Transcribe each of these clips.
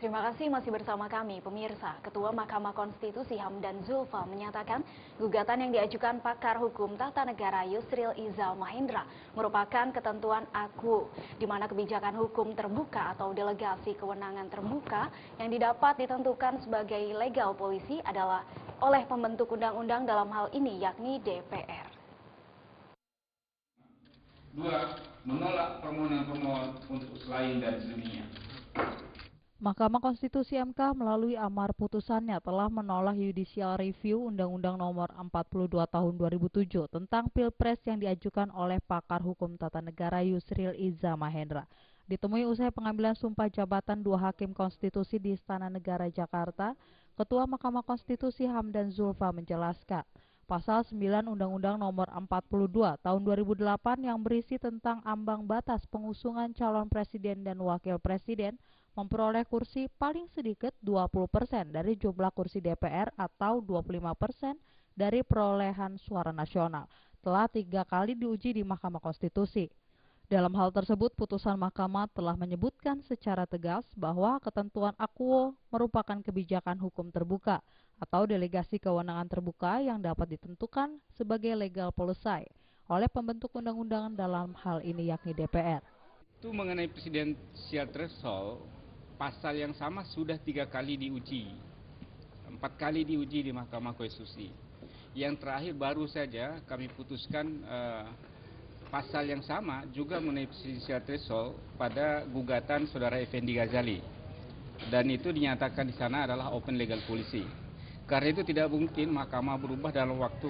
Terima kasih masih bersama kami, pemirsa. Ketua Mahkamah Konstitusi Hamdan Zulfa menyatakan gugatan yang diajukan pakar hukum tata negara Yusril Iza Mahendra merupakan ketentuan aku, di mana kebijakan hukum terbuka atau delegasi kewenangan terbuka yang didapat ditentukan sebagai legal polisi adalah oleh pembentuk undang-undang dalam hal ini yakni DPR. 2. Menolak permohonan pemohon untuk selain dan selebihnya. Mahkamah Konstitusi MK melalui amar putusannya telah menolak judicial review Undang-Undang Nomor 42 Tahun 2007 tentang Pilpres yang diajukan oleh pakar hukum tata negara Yusril Iza Mahendra. Ditemui usai pengambilan sumpah jabatan 2 hakim konstitusi di Istana Negara Jakarta, Ketua Mahkamah Konstitusi Hamdan Zulfa menjelaskan, Pasal 9 Undang-Undang Nomor 42 Tahun 2008 yang berisi tentang ambang batas pengusungan calon presiden dan wakil presiden memperoleh kursi paling sedikit 20% dari jumlah kursi DPR atau 25% dari perolehan suara nasional. Telah 3 kali diuji di Mahkamah Konstitusi. Dalam hal tersebut, putusan Mahkamah telah menyebutkan secara tegas bahwa ketentuan akuo merupakan kebijakan hukum terbuka atau delegasi kewenangan terbuka yang dapat ditentukan sebagai legal policy oleh pembentuk undang-undang dalam hal ini yakni DPR. Itu mengenai presidensial threshold, pasal yang sama sudah 3 kali diuji, 4 kali diuji di Mahkamah Konstitusi. Yang terakhir baru saja kami putuskan pasal yang sama juga mengenai presidensial threshold pada gugatan saudara Effendi Ghazali, dan itu dinyatakan di sana adalah open legal policy. Karena itu tidak mungkin Mahkamah berubah dalam waktu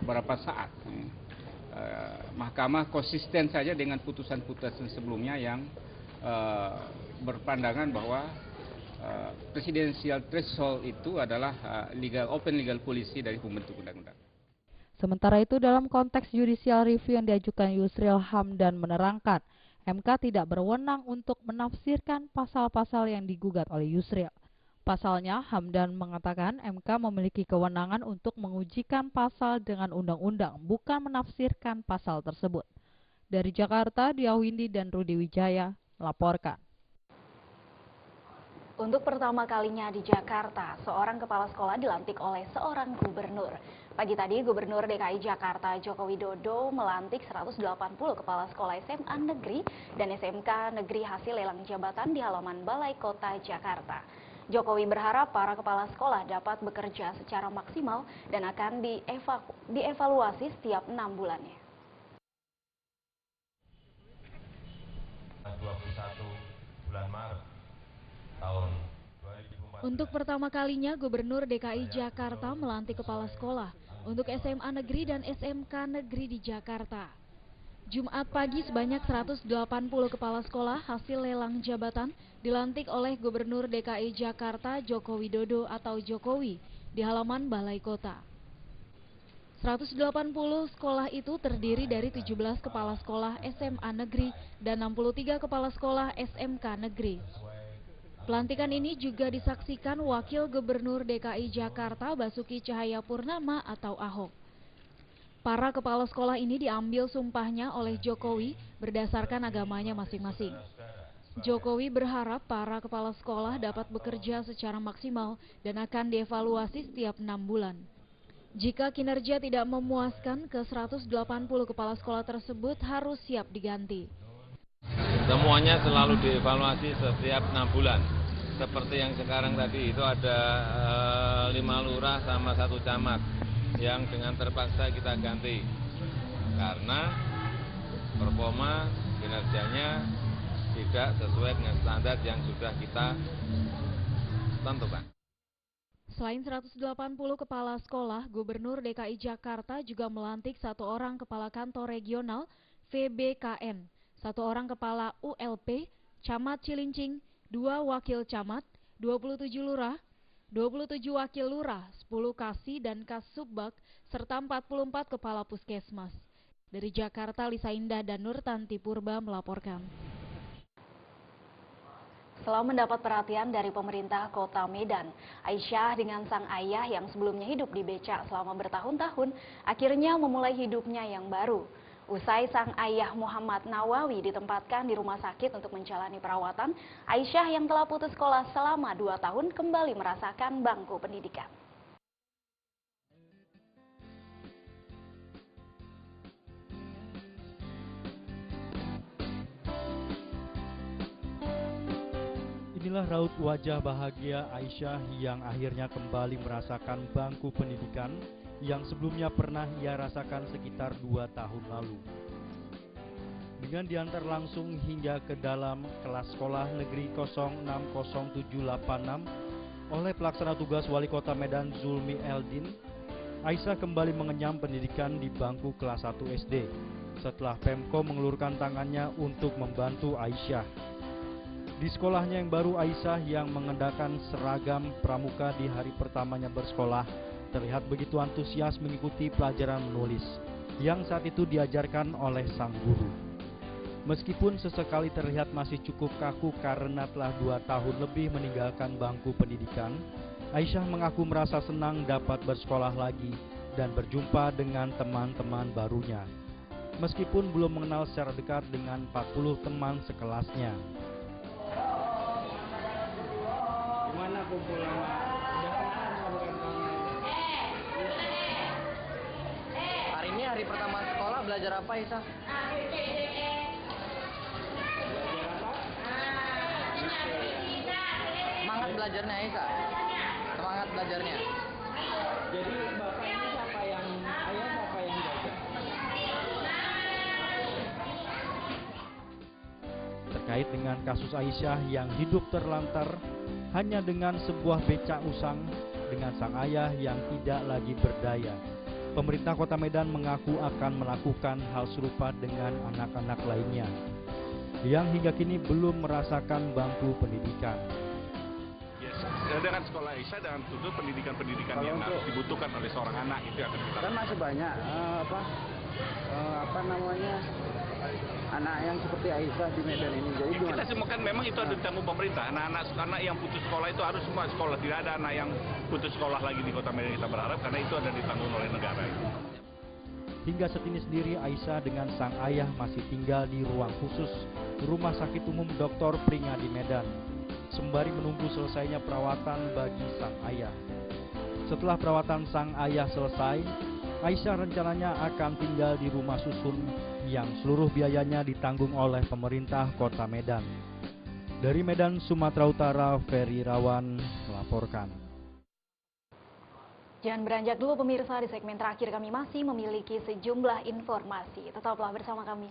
berapa saat. Mahkamah konsisten saja dengan putusan-putusan sebelumnya yang berpandangan bahwa presidensial threshold itu adalah open legal policy dari pembentuk undang-undang. Sementara itu dalam konteks judicial review yang diajukan Yusril Hamdan menerangkan, MK tidak berwenang untuk menafsirkan pasal-pasal yang digugat oleh Yusril. Pasalnya, Hamdan mengatakan MK memiliki kewenangan untuk mengujikan pasal dengan undang-undang, bukan menafsirkan pasal tersebut. Dari Jakarta, Dia Windy dan Rudi Wijaya melaporkan. Untuk pertama kalinya di Jakarta, seorang kepala sekolah dilantik oleh seorang gubernur. Pagi tadi, Gubernur DKI Jakarta Joko Widodo melantik 180 kepala sekolah SMA negeri dan SMK negeri hasil lelang jabatan di halaman Balai Kota Jakarta. Jokowi berharap para kepala sekolah dapat bekerja secara maksimal dan akan dievaluasi setiap 6 bulannya. 21 bulan Maret tahun 2014. Untuk pertama kalinya, Gubernur DKI Jakarta melantik kepala sekolah untuk SMA negeri dan SMK negeri di Jakarta. Jumat pagi sebanyak 180 kepala sekolah hasil lelang jabatan dilantik oleh Gubernur DKI Jakarta Joko Widodo atau Jokowi di halaman Balai Kota. 180 sekolah itu terdiri dari 17 kepala sekolah SMA negeri dan 63 kepala sekolah SMK negeri. Pelantikan ini juga disaksikan Wakil Gubernur DKI Jakarta Basuki Cahayapurnama atau Ahok. Para kepala sekolah ini diambil sumpahnya oleh Jokowi berdasarkan agamanya masing-masing. Jokowi berharap para kepala sekolah dapat bekerja secara maksimal dan akan dievaluasi setiap 6 bulan. Jika kinerja tidak memuaskan, ke 180 kepala sekolah tersebut harus siap diganti. Semuanya selalu dievaluasi setiap 6 bulan. Seperti yang sekarang tadi itu ada 5 lurah sama 1 camat yang dengan terpaksa kita ganti karena performa kinerjanya tidak sesuai dengan standar yang sudah kita tentukan. Selain 180 kepala sekolah, Gubernur DKI Jakarta juga melantik 1 orang kepala kantor regional VBKN, 1 orang kepala ULP, Camat Cilincing, 2 wakil camat, 27 lurah, 27 wakil lurah, 10 kasih dan kasubbag, serta 44 kepala puskesmas. Dari Jakarta, Lisa Indah dan Nur Tanti Purba melaporkan. Setelah mendapat perhatian dari pemerintah Kota Medan, Aisyah dengan sang ayah yang sebelumnya hidup di becak selama bertahun-tahun, akhirnya memulai hidupnya yang baru. Usai sang ayah Muhammad Nawawi ditempatkan di rumah sakit untuk menjalani perawatan, Aisyah yang telah putus sekolah selama 2 tahun kembali merasakan bangku pendidikan. Inilah raut wajah bahagia Aisyah yang akhirnya kembali merasakan bangku pendidikan yang sebelumnya pernah ia rasakan sekitar 2 tahun lalu. Dengan diantar langsung hingga ke dalam kelas sekolah negeri 060786 oleh pelaksana tugas Wali Kota Medan Zulmi Eldin, Aisyah kembali mengenyam pendidikan di bangku kelas 1 SD setelah Pemko mengelurkan tangannya untuk membantu Aisyah. Di sekolahnya yang baru, Aisyah yang mengenakan seragam pramuka di hari pertamanya bersekolah terlihat begitu antusias mengikuti pelajaran menulis yang saat itu diajarkan oleh sang guru. Meskipun sesekali terlihat masih cukup kaku karena telah 2 tahun lebih meninggalkan bangku pendidikan, Aisyah mengaku merasa senang dapat bersekolah lagi dan berjumpa dengan teman-teman barunya. Meskipun belum mengenal secara dekat dengan 40 teman sekelasnya. Gimana kumpulan? Udah kenalan sama kawan-kawan? Hari ini hari pertama sekolah, belajar apa Isa? Semangat belajarnya Isa. Semangat belajarnya. Jadi bapak ini siapa yang ayah siapa yang jaga? Terkait dengan kasus Aisyah yang hidup terlantar hanya dengan sebuah becak usang dengan sang ayah yang tidak lagi berdaya, pemerintah Kota Medan mengaku akan melakukan hal serupa dengan anak-anak lainnya yang hingga kini belum merasakan bangku pendidikan. Dengan sekolah Aisyah dengan tuntut pendidikan-pendidikan yang harus dibutuhkan oleh seorang anak itu akan kita kan masih banyak anak yang seperti Aisyah di Medan ini. Jadi kita gimana? semua kan memang itu ada tanggung pemerintah. Anak-anak yang putus sekolah itu harus semua sekolah. Tidak ada anak yang putus sekolah lagi di Kota Medan, kita berharap karena itu ada ditanggung oleh negara. Hingga saat ini sendiri Aisyah dengan sang ayah masih tinggal di ruang khusus Rumah Sakit Umum Dr. Pringa di Medan, sembari menunggu selesainya perawatan bagi sang ayah. Setelah perawatan sang ayah selesai, Aisyah rencananya akan tinggal di rumah susun yang seluruh biayanya ditanggung oleh pemerintah Kota Medan. Dari Medan, Sumatera Utara, Ferry Rawan melaporkan. Jangan beranjak dulu pemirsa, di segmen terakhir kami masih memiliki sejumlah informasi. Tetaplah bersama kami.